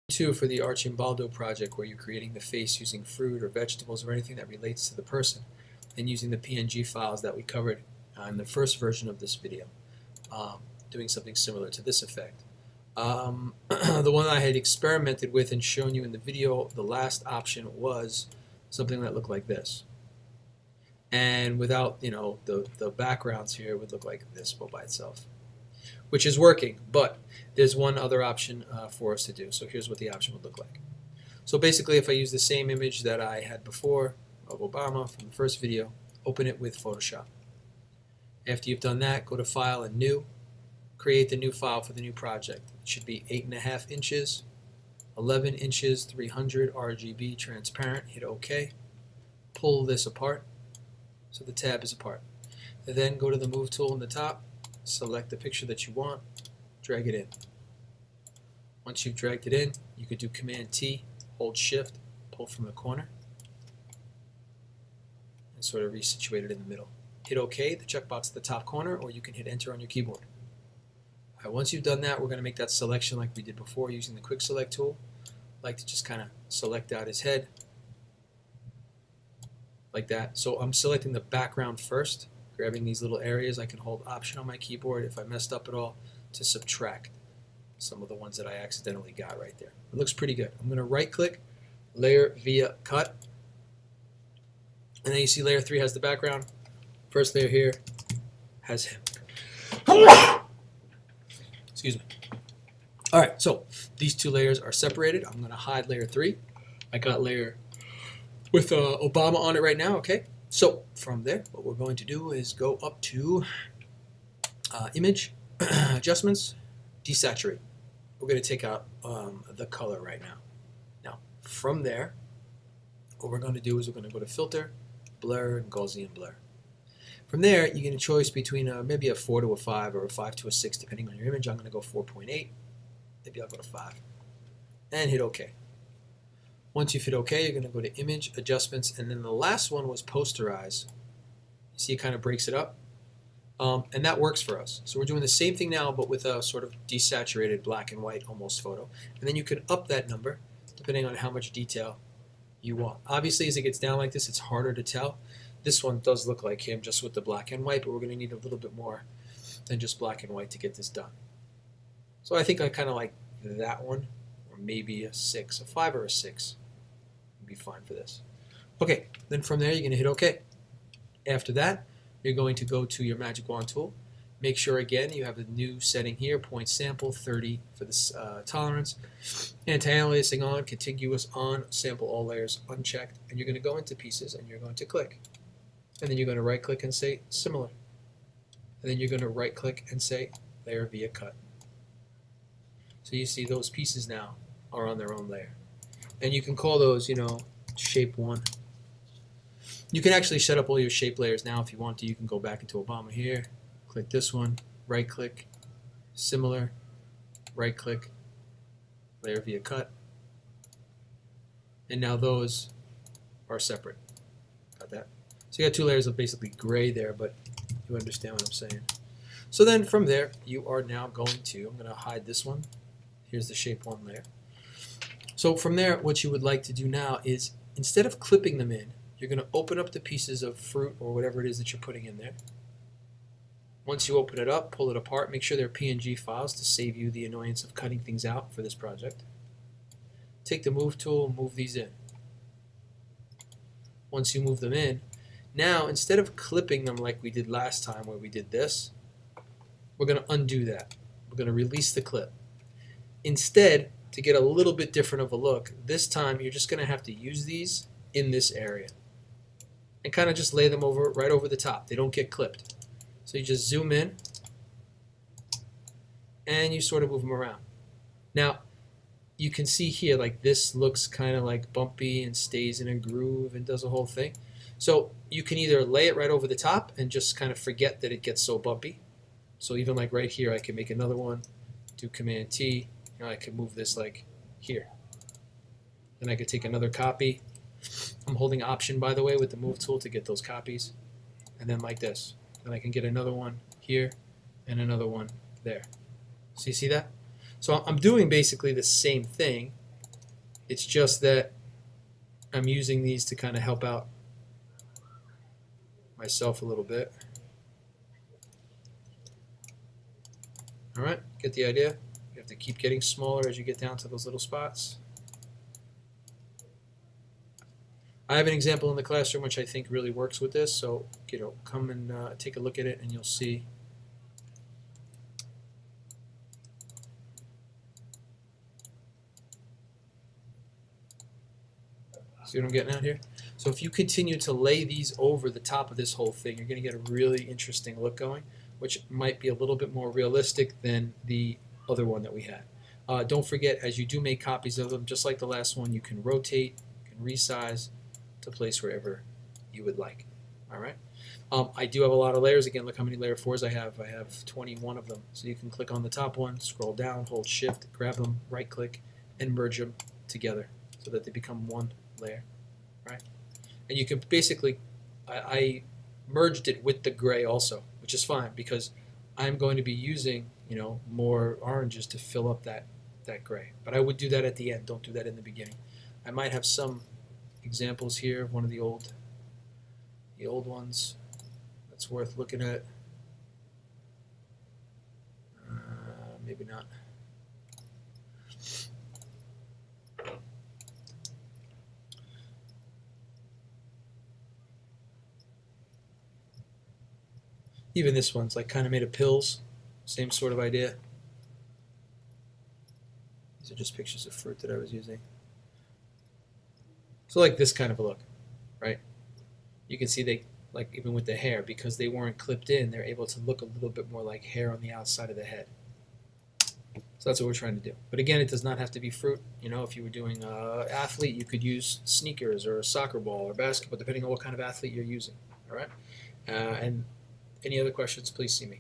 Two, for the Arcimbaldo project, where you're creating the face using fruit or vegetables or anything that relates to the person, and using the PNG files that we covered in the first version of this video, doing something similar to this effect. The one I had experimented with and shown you in the video, the last option was something that looked like this. And without, the backgrounds here, it would look like this by itself, which is working, but there's one other option for us to do. So here's what the option would look like. So basically, if I use the same image that I had before of Obama from the first video, open it with Photoshop. After you've done that, go to File and New, create the new file for the new project. It should be 8.5 inches, 11 inches, 300 RGB transparent. Hit OK. Pull this apart so the tab is apart. And then go to the Move tool in the top, select the picture that you want, drag it in. Once you've dragged it in, you could do Command T, hold Shift, pull from the corner, and sort of resituate it in the middle. Hit OK, the checkbox at the top corner, or you can hit Enter on your keyboard. All right, once you've done that, we're going to make that selection like we did before using the Quick Select tool. I like to just kind of select out his head, like that. So I'm selecting the background first, grabbing these little areas. I can hold Option on my keyboard if I messed up at all to subtract some of the ones that I accidentally got right there. It looks pretty good. I'm going to right click, Layer via Cut, and then you see Layer 3 has the background. First layer here has him. Excuse me. Alright, so these two layers are separated. I'm going to hide Layer 3. I got layer with Obama on it right now, okay? So from there, what we're going to do is go up to Image, Adjustments, Desaturate. We're going to take out the color right now. Now, from there, what we're going to do is we're going to go to Filter, Blur, and Gaussian Blur. From there, you get a choice between maybe a 4 to a 5 or a 5 to a 6, depending on your image. I'm going to go 4.8. Maybe I'll go to 5. And hit OK. Once you've hit OK, you're going to go to Image, Adjustments, and then the last one was Posterize. You see it kind of breaks it up. And that works for us. So we're doing the same thing now, but with a sort of desaturated black and white almost photo. And then you can up that number depending on how much detail you want. Obviously, as it gets down like this, it's harder to tell. This one does look like him just with the black and white, but we're going to need a little bit more than just black and white to get this done. So I think I kind of like that one, or maybe a 6, a 5 or a 6 would be fine for this. Okay, then from there you're going to hit OK. After that, you're going to go to your Magic Wand tool. Make sure again you have a new setting here, point sample 30 for this tolerance. Anti-aliasing on, contiguous on, sample all layers unchecked, and you're going to go into pieces and you're going to click. And then you're going to right click and say similar. And then you're going to right click and say layer via cut. So you see those pieces now are on their own layer. And you can call those, shape 1. You can actually set up all your shape layers now if you want to. You can go back into Obama here, click this one, right click, similar, right click, layer via cut. And now those are separate. Got that? So you got two layers of basically gray there, but you understand what I'm saying. So then from there, you are now going to, I'm going to hide this one. Here's the shape 1 layer. So from there, what you would like to do now is, instead of clipping them in, you're going to open up the pieces of fruit or whatever it is that you're putting in there. Once you open it up, pull it apart, make sure they're PNG files to save you the annoyance of cutting things out for this project. Take the Move tool, move these in. Once you move them in, now instead of clipping them like we did last time where we did this, we're going to undo that. We're going to release the clip. Instead, to get a little bit different of a look, this time you're just going to have to use these in this area and kind of just lay them right over the top. They don't get clipped. So you just zoom in and you sort of move them around. Now you can see here, like, this looks kind of like bumpy and stays in a groove and does a whole thing. So you can either lay it right over the top and just kind of forget that it gets so bumpy. So even like right here, I can make another one, do Command T, I could move this like here. Then I could take another copy. I'm holding Option, by the way, with the Move tool to get those copies. And then like this. Then I can get another one here and another one there. So you see that? So I'm doing basically the same thing, It's just that I'm using these to kind of help out myself a little bit. All right, get the idea? You have to keep getting smaller as you get down to those little spots. I have an example in the classroom which I think really works with this, so come and take a look at it and you'll see. See what I'm getting at here? So if you continue to lay these over the top of this whole thing, you're going to get a really interesting look going, which might be a little bit more realistic than the other one that we had. Don't forget, as you do make copies of them, just like the last one, you can rotate, you can resize to place wherever you would like. All right. I do have a lot of layers. Again, look how many layer 4s I have. I have 21 of them. So you can click on the top one, scroll down, hold Shift, grab them, right-click, and merge them together so that they become one layer, right? And you can basically, I merged it with the gray also, which is fine because I'm going to be using, more oranges to fill up that gray. But I would do that at the end. Don't do that in the beginning. I might have some examples here of one of the old ones that's worth looking at. Maybe not. Even this one's like kind of made of pills, same sort of idea. These are just pictures of fruit that I was using. So like this kind of a look, right? You can see they, like even with the hair, because they weren't clipped in, they're able to look a little bit more like hair on the outside of the head. So that's what we're trying to do. But again, it does not have to be fruit. If you were doing athlete, you could use sneakers or a soccer ball or basketball, depending on what kind of athlete you're using. All right? And any other questions, please see me.